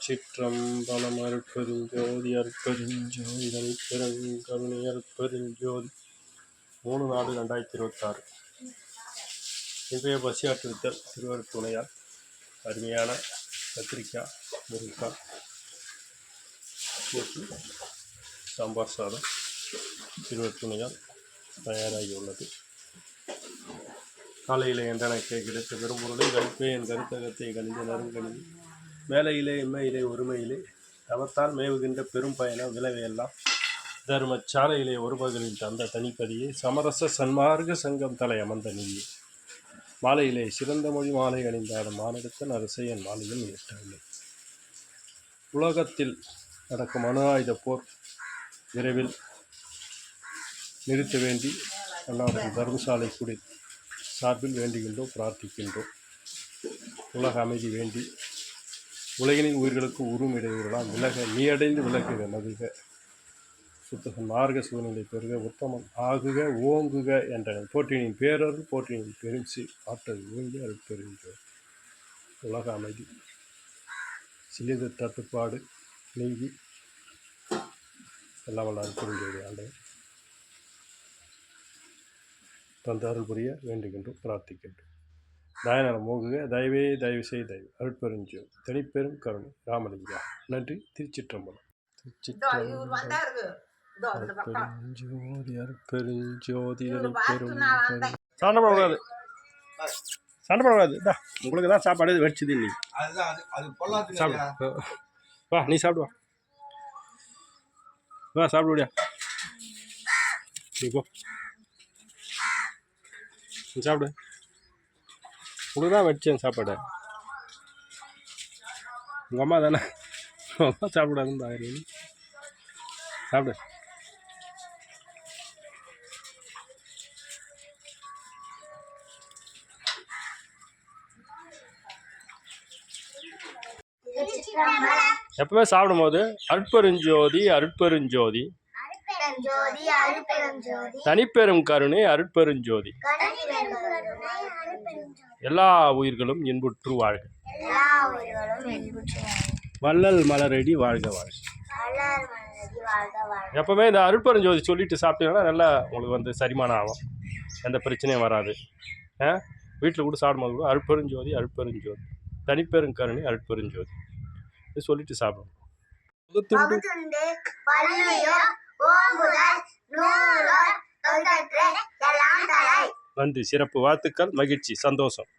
திருச்சிற்றம்பலம். அருட்பெருஞ்சோதி அருட்பெருஞ்சோதி தனிப்பெருங்கருணை அருட்பெருஞ்சோதி. 3/4/2026 இன்றைய பசியாற்றுவித்தல் திருவருட் துணையால் அருமையான கத்திரிக்காய் முருங்கைக்காய் போட்டு சாம்பார் சாதம் திருவருட் துணையால் தயாராகியுள்ளது. காலையிலே என்றனக்கே கிடைத்த பெரும்பொருளை கழிப்பே என் கருத்தகத்தை கணிந்த நறுங்கணிந்து மேலையிலே இம்மையிலே ஒருமையிலே தவத்தால் மேவுகின்ற பெரும் பயண விளைவையெல்லாம் தர்மச்சாலையிலே ஒரு பகலில் தந்த தனிப்பதியே சமரச சன்மார்க்க சங்கம் தலை அமர்ந்த நீயே மாலையிலே சிறந்த மொழி மாலை அணிந்தாடும் மானெடுத்த அரசையன் மாலையில் எட்டவில்லை. உலகத்தில் நடக்கும் அணு ஆயுத போர் விரைவில் நிறுத்த வேண்டி அன்னாரது தர்மசாலை குடி சார்பில் வேண்டுகின்றோம், பிரார்த்திக்கின்றோம். உலக அமைதி வேண்டி உலகினின் உயிர்களுக்கு உரும் இடையூறலாம் விலக நீயடைந்து விலகுக மகிழ்க சுத்தக மார்க்க சூழ்நிலை பெறுக உத்தமம் ஆகுக ஓங்குக என்ற போற்றினின் பேரருள் போற்றினின் பெரும்சி ஆற்றல் ஓங்கி அருட்பெருஞ்சோதி. உலக அமைதி சிறிது தட்டுப்பாடு நீங்கி எல்லாம் வல்ல அருட்பெருஞ்சோதி ஆண்டவர் தந்த அருள் புரிய வேண்டுகின்றோம், பிரார்த்திக்கின்றோம். தயநலம் மோகுக தயவே தயவு செய் தயவு அருட்பெருஞ்சோதி தனிப்பெரும் கருணை ராமலிங்கா. நன்றி. திருச்சிற்றம்பலம். அருட்பெருஞ்சோதி அருட்பெருஞ்சோதி தனிப்பெரும். சண்டை போடக்கூடாது, சண்டை போடக்கூடாது. உங்களுக்கு தான் சாப்பாடு வெடிச்சது. நீ சாப்பிடு, வா நீ சாப்பிடுவா, வா சாப்பிடுவியா, நீ போ நீ சாப்பிடு. உங்களுக்கு தான் வச்சேன் சாப்பாடு. உங்கள் அம்மா தானே, உங்கள் அம்மா சாப்பிடாதுன்னு பார்க்குறீங்க. சாப்பிடு. எப்பவுமே சாப்பிடும் போது அருட்பெருஞ்சோதி அருட்பெருஞ்சோதி தனிப்பெரும் கருணை அருட்பெருஞ்சோதி எல்லா உயிர்களும் இன்புற்று வாழ்க, வள்ளல் மலரடி வாழ்க வாழ்க. எப்பவுமே இந்த அருட்பெருஞ்சோதி சொல்லிட்டு சாப்பிட்டீங்கன்னா நல்லா உங்களுக்கு வந்து செரிமானம் ஆகும், எந்த பிரச்சனையும் வராது. வீட்டில் கூட சாப்பிடும்போது கூட அருட்பெருஞ்சோதி அருட்பெருஞ்சோதி தனிப்பெரும் கருணை அருட்பெருஞ்சோதி இது சொல்லிட்டு சாப்பிடணும். நன்றி. சிறப்பு வாழ்த்துக்கள், மகிழ்ச்சி, சந்தோஷம்.